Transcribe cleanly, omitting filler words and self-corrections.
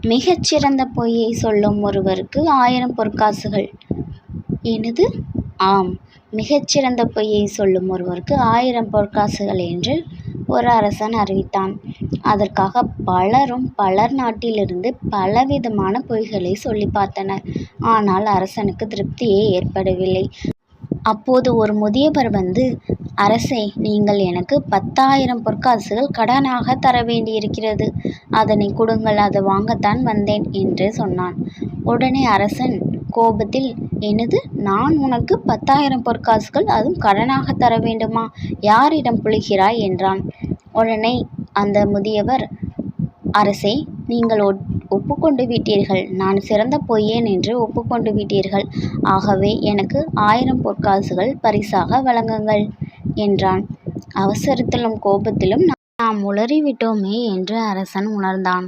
மிகச்சிறந்த பொய்யை சொல்லும் ஒருவருக்கு 1000 பொற்காசுகள். எனது? ஆம், மிகச்சிறந்த பொய்யை சொல்லும் ஒருவருக்கு 1000 பொற்காசுகள் என்று ஒரு அரசன் அறிவித்தான். அதற்காக பலரும் பலர் நாட்டிலிருந்து பலவிதமான பொய்களை சொல்லி பார்த்தனர். ஆனால் அரசனுக்கு திருப்தியே ஏற்படவில்லை. அப்போது ஒரு முதியவர் வந்து, அரசே, நீங்கள் எனக்கு 10,000 பொற்காசுகள் கடனாக தர வேண்டியிருக்கிறது. அதனை கொடுங்கள், அது வாங்கத்தான் வந்தேன் என்று சொன்னான். உடனே அரசன் கோபத்தில், எனது? நான் உனக்கு 10,000 பொற்காசுகள் அதுவும் கடனாக தர வேண்டுமா? யாரிடம் புழுகிறாய் என்றான். உடனே அந்த முதியவர், அரசே, நீங்கள் ஒப்புக்கொண்டு விட்டீர்கள். நான் சிறந்த பொய்யன் என்று ஒப்புக்கொண்டு விட்டீர்கள். ஆகவே எனக்கு 1000 பொற்காசுகள் பரிசாக வழங்குங்கள் என்றான். அவசரத்திலும் கோபத்திலும் நாம் உளறிவிட்டோமே என்று அரசன் உணர்ந்தான்.